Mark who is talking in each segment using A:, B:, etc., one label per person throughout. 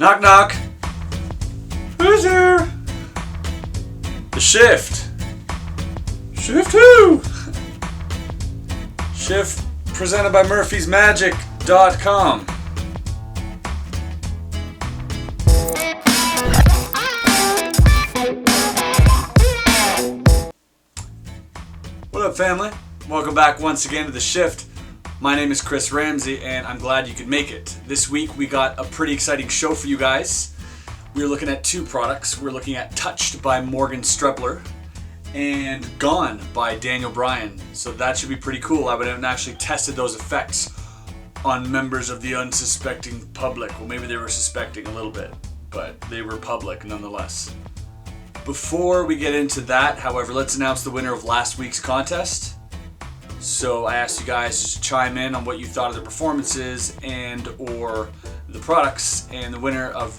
A: Knock knock. Who's there? The Shift. Shift who? Shift presented by murphysmagic.com. What up, family? Welcome back once again to The Shift. My name is Chris Ramsey, and I'm glad you could make it. This week we got a pretty exciting show for you guys. We're looking at two products. We're looking at Touched by Morgan Strebler and Gone by Daniel Bryan. So that should be pretty cool. I went out and actually tested those effects on members of the unsuspecting public. Well, maybe they were suspecting a little bit, but they were public nonetheless. Before we get into that, however, let's announce the winner of last week's contest. So I asked you guys to chime in on what you thought of the performances and or the products, and the winner of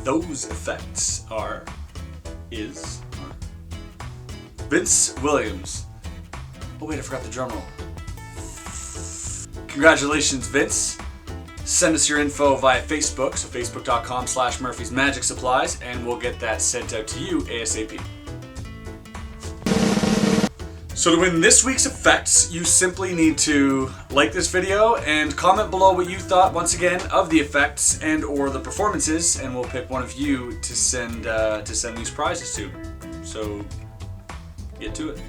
A: those effects is Vince Williams. Oh wait, I forgot the drum roll. Congratulations, Vince. Send us your info via Facebook, so facebook.com/MurphysMagicSupplies, and we'll get that sent out to you ASAP. So to win this week's effects, you simply need to like this video and comment below what you thought, once again, of the effects and or the performances, and we'll pick one of you to send these prizes to. So get to it.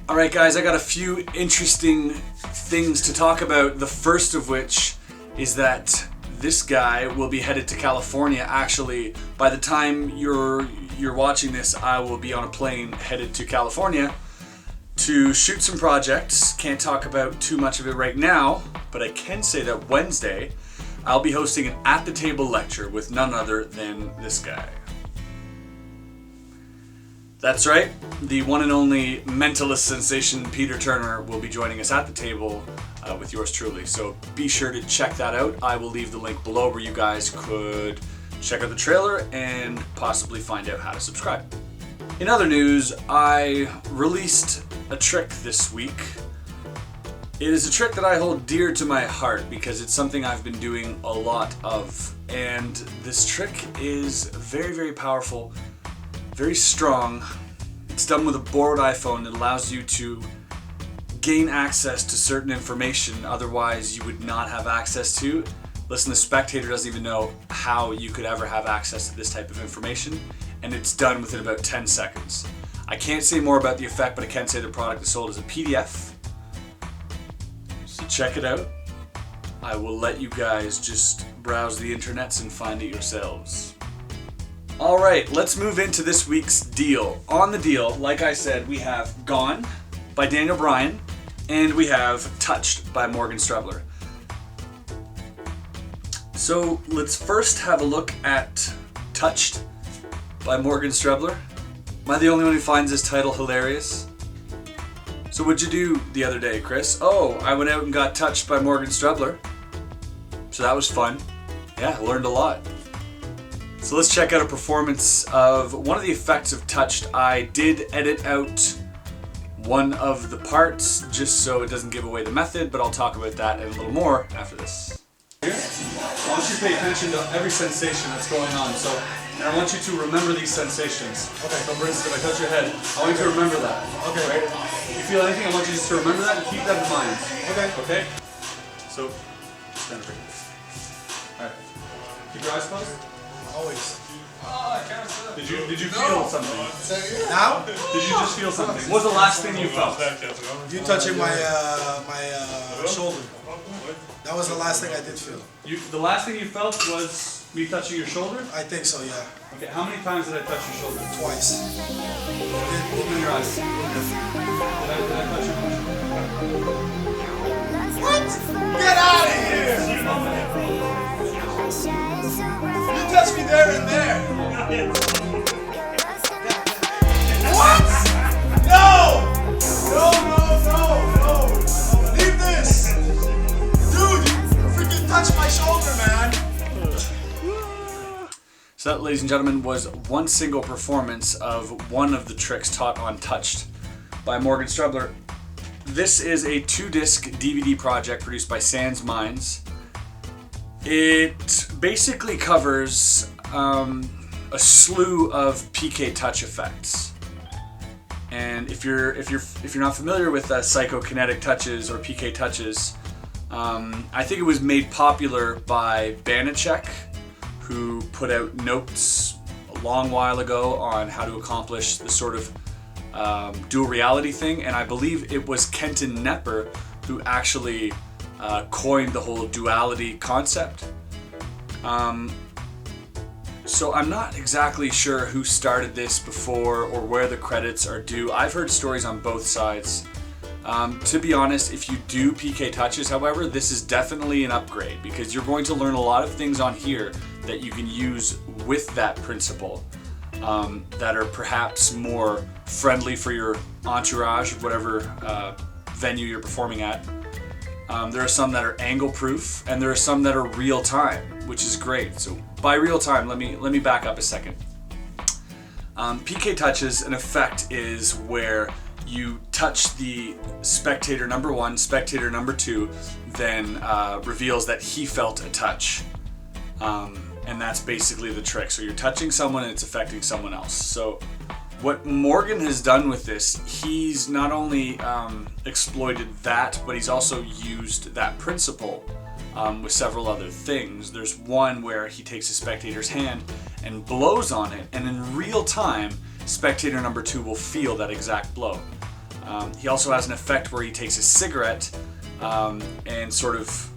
A: Alright guys, I got a few interesting things to talk about, the first of which is that this guy will be headed to California. Actually, by the time you're watching this, I will be on a plane headed to California to shoot some projects. Can't talk about too much of it right now, but I can say that Wednesday I'll be hosting an At the Table lecture with none other than this guy. That's right, the one and only mentalist sensation Peter Turner will be joining us at the table with yours truly. So be sure to check that out. I will leave the link below where you guys could check out the trailer and possibly find out how to subscribe. In other news, I released a trick this week. It is a trick that I hold dear to my heart because it's something I've been doing a lot of. And this trick is very, very powerful, very strong. It's done with a borrowed iPhone that allows you to gain access to certain information otherwise you would not have access to. Listen, the spectator doesn't even know how you could ever have access to this type of information, and it's done within about 10 seconds. I can't say more about the effect, but I can say the product is sold as a PDF. So check it out. I will let you guys just browse the internets and find it yourselves. Alright, let's move into this week's deal. On the deal, like I said, we have Gone by Daniel Bryan, and we have Touched by Morgan Strebler. So let's first have a look at Touched by Morgan Strebler. Am I the only one who finds this title hilarious? So what'd you do the other day, Chris? Oh, I went out and got touched by Morgan Strebler. So that was fun. Yeah, I learned a lot. So let's check out a performance of one of the effects of Touched. I did edit out one of the parts just so it doesn't give away the method, but I'll talk about that and a little more after this. I want you to pay attention to every sensation that's going on. And I want you to remember these sensations. Okay. So for instance, if I touch your head, I want you to remember that. Okay. Right? If you feel anything, I want you just to remember that and keep that in mind. Okay. Okay? So, stand up. Alright. Keep your eyes closed. Always. Did you feel something?
B: Now?
A: Did you just feel something? What was the last thing you felt?
B: You touching my shoulder. That was the last thing I did feel.
A: The last thing you felt was me touching your shoulder?
B: I think so, yeah.
A: Okay, how many times did I touch your shoulder?
B: Twice.
A: Open your eyes. Did I touch your shoulder?
B: What? Get out of here! You touched me there and there. What? No! No! Leave this! Dude, you freaking touched my shoulder, man!
A: So that, ladies and gentlemen, was one single performance of one of the tricks taught on Touched by Morgan Strebler. This is a 2-disc DVD project produced by Sans Minds. It basically covers a slew of PK touch effects. And if you're not familiar with psychokinetic touches or PK touches, I think it was made popular by Banachek, who put out notes a long while ago on how to accomplish this sort of dual reality thing, and I believe it was Kenton Knepper who actually coined the whole duality concept. So I'm not exactly sure who started this before or where the credits are due. I've heard stories on both sides. To be honest, if you do PK touches, however, this is definitely an upgrade because you're going to learn a lot of things on here that you can use with that principle that are perhaps more friendly for your entourage, whatever venue you're performing at. There are some that are angle proof, and there are some that are real time, which is great. So by real time, let me back up a second. PK touches, an effect is where you touch the spectator number one, spectator number two, then reveals that he felt a touch. And that's basically the trick. So you're touching someone and it's affecting someone else. So what Morgan has done with this, he's not only exploited that, but he's also used that principle with several other things. There's one where he takes a spectator's hand and blows on it, and in real time, spectator number two will feel that exact blow. He also has an effect where he takes a cigarette and sort of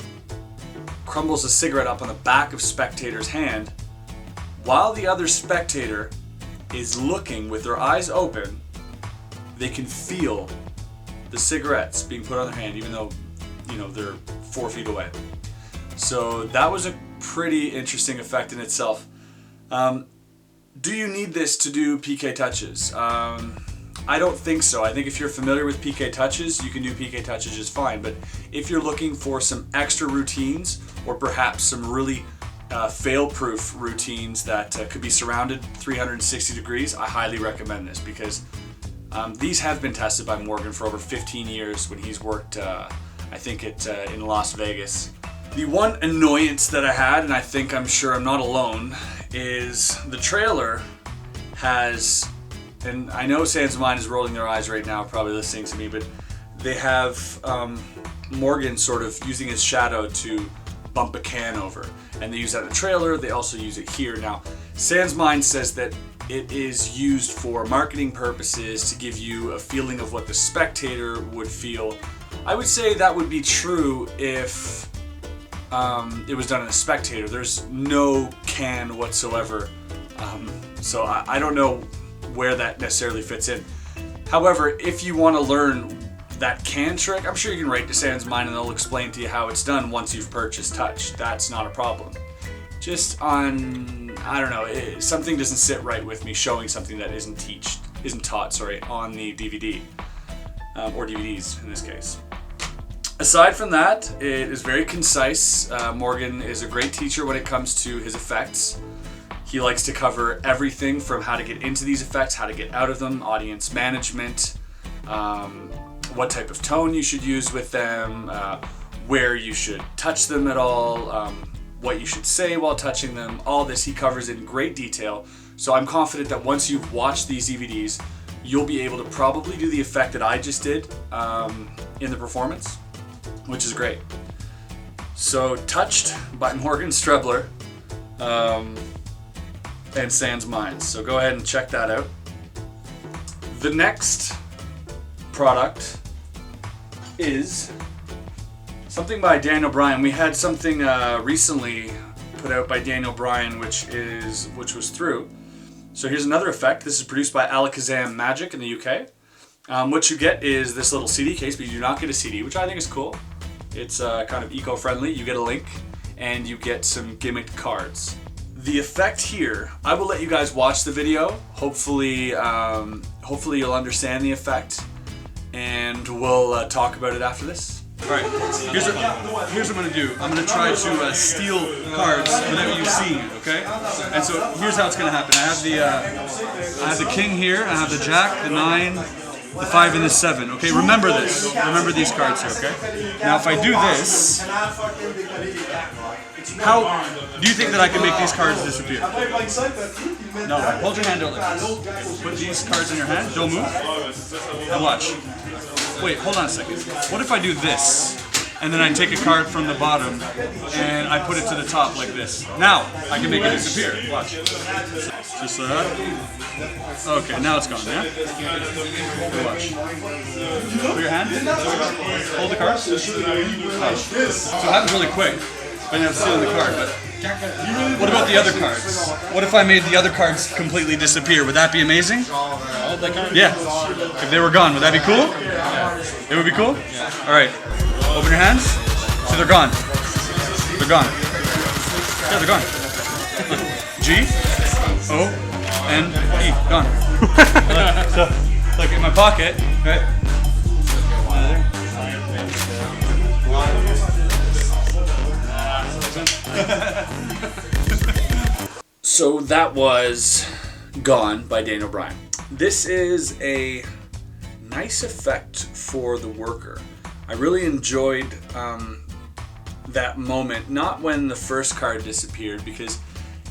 A: crumbles a cigarette up on the back of spectator's hand while the other spectator is looking with their eyes open. They can feel the cigarettes being put on their hand even though they're 4 feet away. So that was a pretty interesting effect in itself. Do you need this to do PK touches? I don't think so. I think if you're familiar with PK touches, you can do PK touches just fine. But if you're looking for some extra routines or perhaps some really fail-proof routines that could be surrounded 360 degrees, I highly recommend this because these have been tested by Morgan for over 15 years when he's worked, I think, in Las Vegas. The one annoyance that I had, and I'm sure I'm not alone, is the trailer has, and I know Sans Mind is rolling their eyes right now, probably listening to me, but they have Morgan sort of using his shadow to bump a can over. And they use that in the trailer, they also use it here. Now, Sans Mind says that it is used for marketing purposes to give you a feeling of what the spectator would feel. I would say that would be true if it was done in a spectator. There's no can whatsoever. So I don't know where that necessarily fits in. However, if you want to learn that can trick, I'm sure you can write to Sans Mind and they'll explain to you how it's done once you've purchased Touch. That's not a problem. Just on, I don't know, something doesn't sit right with me showing something that isn't taught on the DVD, or DVDs in this case. Aside from that, it is very concise. Morgan is a great teacher when it comes to his effects. He likes to cover everything from how to get into these effects, how to get out of them, audience management, what type of tone you should use with them, where you should touch them at all, what you should say while touching them. All this he covers in great detail. So I'm confident that once you've watched these DVDs, you'll be able to probably do the effect that I just did in the performance, which is great. So Touched by Morgan Strebler and Sans Mind. So go ahead and check that out. The next product is something by Daniel Bryan. We had something recently put out by Daniel Bryan, which was through. So here's another effect. This is produced by Alakazam Magic in the UK. What you get is this little CD case, but you do not get a CD, which I think is cool. It's kind of eco-friendly. You get a link, and you get some gimmicked cards. The effect here, I will let you guys watch the video. Hopefully you'll understand the effect, and we'll talk about it after this.
C: Alright, here's what I'm going to do. I'm going to try to steal cards without you seeing it, okay? And so here's how it's going to happen. I have the king here, I have the jack, the 9, the 5, and the 7, okay? Remember this. Remember these cards here, okay? Now if I do this, How do you think that I can make these cards disappear? No, hold your hand out like this. Put these cards in your hand, don't move, and watch. Wait, hold on a second. What if I do this, and then I take a card from the bottom, and I put it to the top like this? Now, I can make it disappear. Watch. Just that. Okay, now it's gone, yeah? Watch. Put your hand, hold the cards. Watch. So it happens really quick, but you have to steal the card. But what about the other cards? What if I made the other cards completely disappear? Would that be amazing? Yeah. If they were gone, would that be cool? It would be cool? Yeah. Alright. Open your hands. So they're gone. They're gone. Yeah, they're gone. G O N E. Gone. So, look in my pocket. Right?
A: So that was Gone by Daniel Bryan. This is a nice effect for the worker. I really enjoyed that moment, not when the first card disappeared, because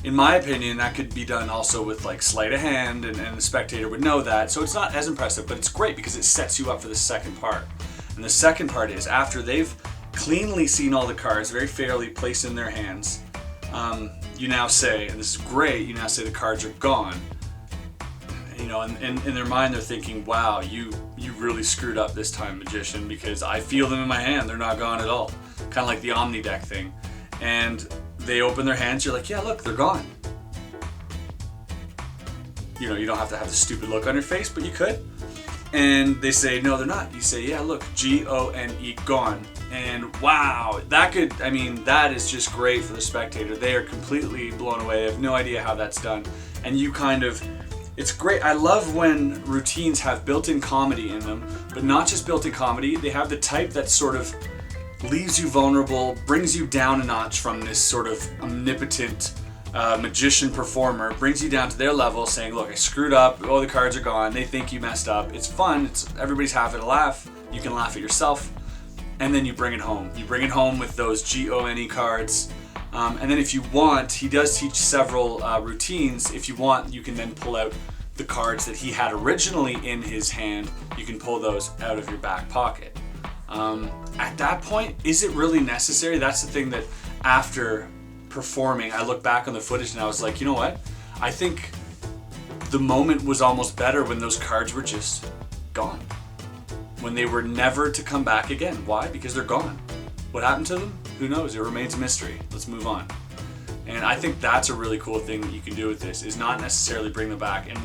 A: in my opinion that could be done also with like sleight of hand, and the spectator would know that, so it's not as impressive, but it's great because it sets you up for the second part. And the second part is after they've cleanly seen all the cards very fairly placed in their hands, you now say, and this is great, you now say the cards are gone. You know, and in their mind they're thinking, wow, you really screwed up this time, magician, because I feel them in my hand, they're not gone at all. Kind of like the Omni deck thing. And they open their hands, you're like, yeah, look, they're gone. You know, you don't have to have the stupid look on your face, but you could. And they say, no, they're not. You say, yeah, look, G-O-N-E, gone. And wow, that is just great for the spectator. They are completely blown away. They have no idea how that's done. And you kind of, it's great. I love when routines have built-in comedy in them, but not just built-in comedy. They have the type that sort of leaves you vulnerable, brings you down a notch from this sort of omnipotent magician performer, brings you down to their level, saying, look, I screwed up, oh, the cards are gone, they think you messed up, it's fun, everybody's having a laugh, you can laugh at yourself, and then you bring it home. You bring it home with those G-O-N-E cards, and then if you want, he does teach several routines. If you want, you can then pull out the cards that he had originally in his hand, you can pull those out of your back pocket. At that point, is it really necessary? That's the thing that after performing, I look back on the footage and I was like, you know what? I think the moment was almost better when those cards were just gone. When they were never to come back again. Why? Because they're gone. What happened to them? Who knows? It remains a mystery. Let's move on. And I think that's a really cool thing that you can do with this, is not necessarily bring them back. And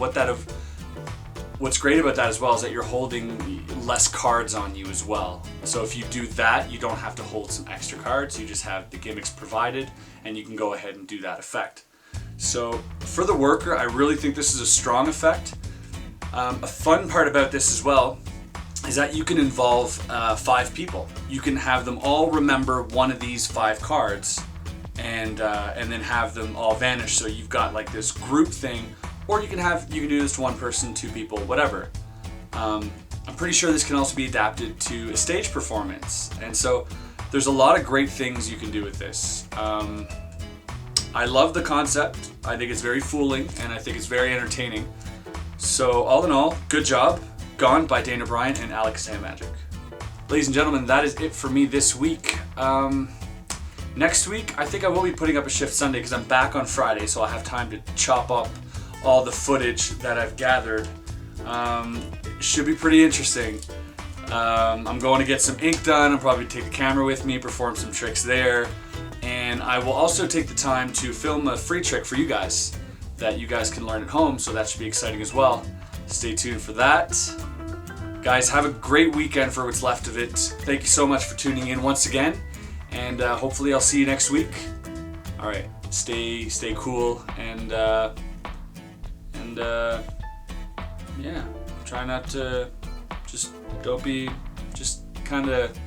A: what's great about that as well is that you're holding less cards on you as well. So if you do that, you don't have to hold some extra cards. You just have the gimmicks provided, and you can go ahead and do that effect. So for the worker, I really think this is a strong effect. A fun part about this as well is that you can involve 5 people. You can have them all remember one of these 5 cards, and then have them all vanish. So you've got like this group thing. Or you can do this to one person, 2 people, whatever. I'm pretty sure this can also be adapted to a stage performance. And so there's a lot of great things you can do with this. I love the concept. I think it's very fooling, and I think it's very entertaining. So all in all, good job. Gone by Daniel Bryan and Alex Magic. Ladies and gentlemen, that is it for me this week. Next week, I think I will be putting up a Shift Sunday because I'm back on Friday, so I'll have time to chop up all the footage that I've gathered. It should be pretty interesting. I'm going to get some ink done. I'll probably take the camera with me, perform some tricks there, and I will also take the time to film a free trick for you guys that you guys can learn at home, so that should be exciting as well. Stay tuned for that. Guys, have a great weekend for what's left of it. Thank you so much for tuning in once again, and hopefully I'll see you next week. All right, stay cool, and yeah, try not to, don't be, just kind of